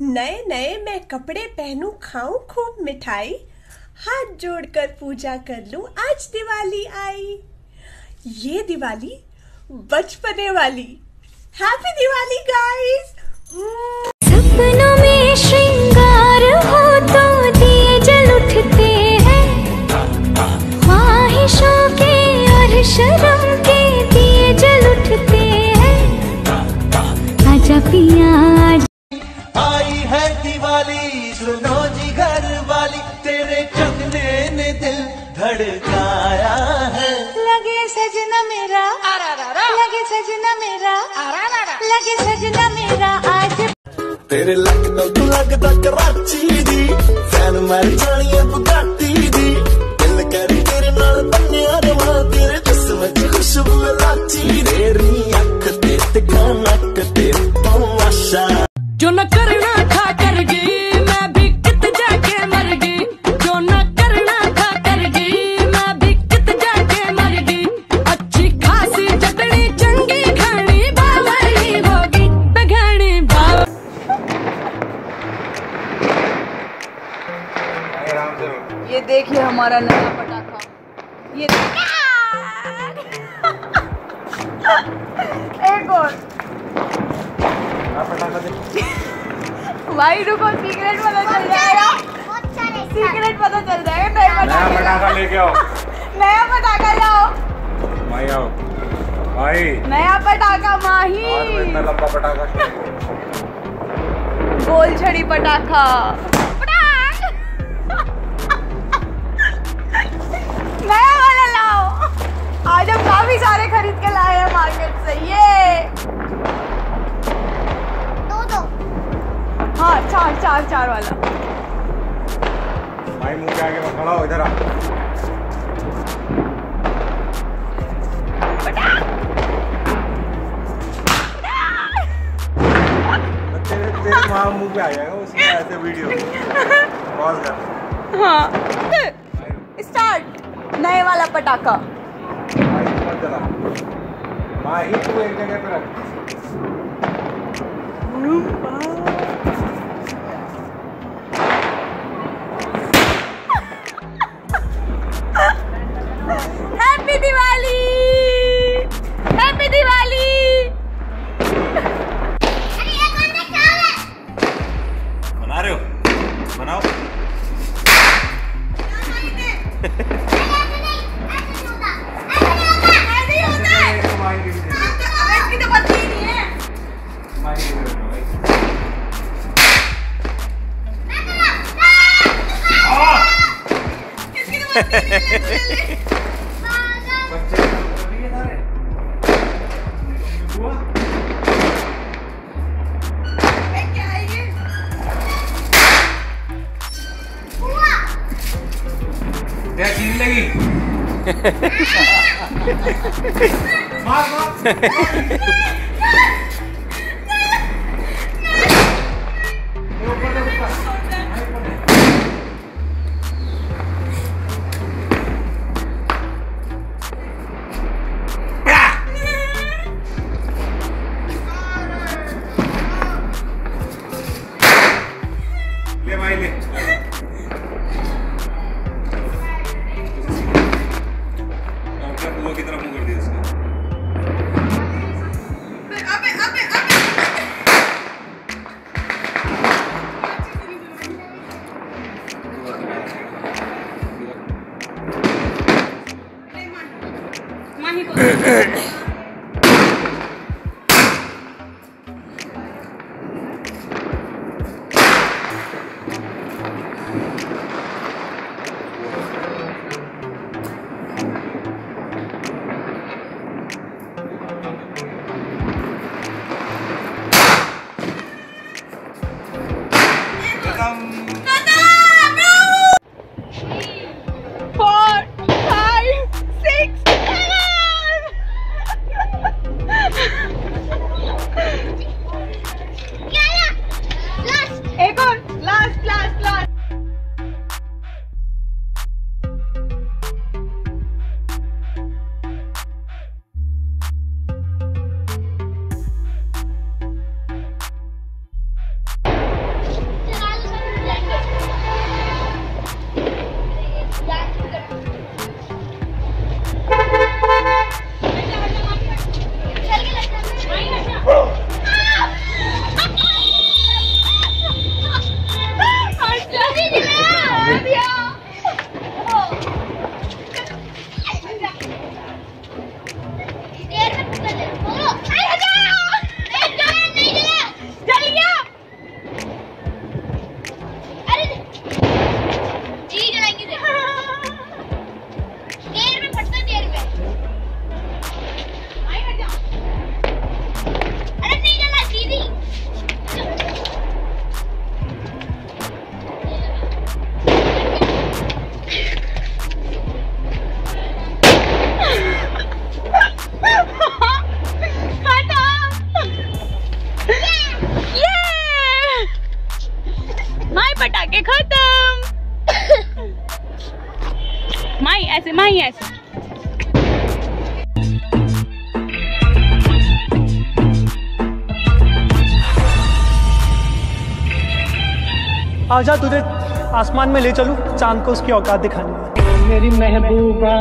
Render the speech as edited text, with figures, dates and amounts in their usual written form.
नए नए मैं कपड़े पहनूं, खाऊं खूब मिठाई, हाथ जोड़कर पूजा कर लूं, आज दिवाली आई। ये दिवाली बचपने वाली। Happy Diwali guys. सपनों में श्रृंगार हो तो दिए जल उठते हैं, ख्वाहिशों के और शर्म के दिए जल उठते हैं। आजा पिया आई है दिवाली, सुनो जी घर वाली, तेरे चंदने ने दिल धड़काया है। लगे सजना मेरा, लगे सजना मेरा, लगे सजना मेरा आज। तेरे लगदा तू लगदा कराची दी, फैन मारी जानी है बुगाटी दी। दिल करी तेरे नाल बन्निया रवां, तेरे जिस्म च खुशबू लाची। तेरी अख ते तिखा नक ते तमाशा, जो न करना था कर गई, मैं भी कित जाके मर गई। जो न करना था कर गई, मैं भी कित जाके मर गई। अच्छी खासी चटनी चंगी घनी बावली होगी, मैं घनी बाव। ये देखिए हमारा नया पटाखा। ये एक और भाई रुको, सीक्रेट पता चल जाएगा। सीक्रेट पता चल जाएगा। नया पटाखा लेके आओ। नया पटाखा लाओ। भाई आओ भाई। नया पटाखा माही। इतना लंबा पटाखा, गोल छड़ी पटाखा। नया वाला लाओ। आज हम काफी सारे खरीद के लाए हैं मार्केट से। ये हाँ, चार वाला। भाई मुंह के आगे मत खड़ा हो, इधर आ। तेरे माँ मुंह पे आ जाएगा उसमें ऐसे वीडियो। पॉज कर। हाँ, स्टार्ट। नए वाला पटाखा। भाई मत जला। माँ ही तू एक जगह पे रख। Happy Diwali, happy Diwali. बना रहे हो? बनाओ। क्या चीज लगी? मार मार। ले भाई ले। की तरफ मुंह कर दिया इसने। पटाखे खत्म। माई ऐसे, माई ऐसे। आजा तुझे आसमान में ले चलूं, चांद को उसकी औकात दिखाने। मेरी महबूबा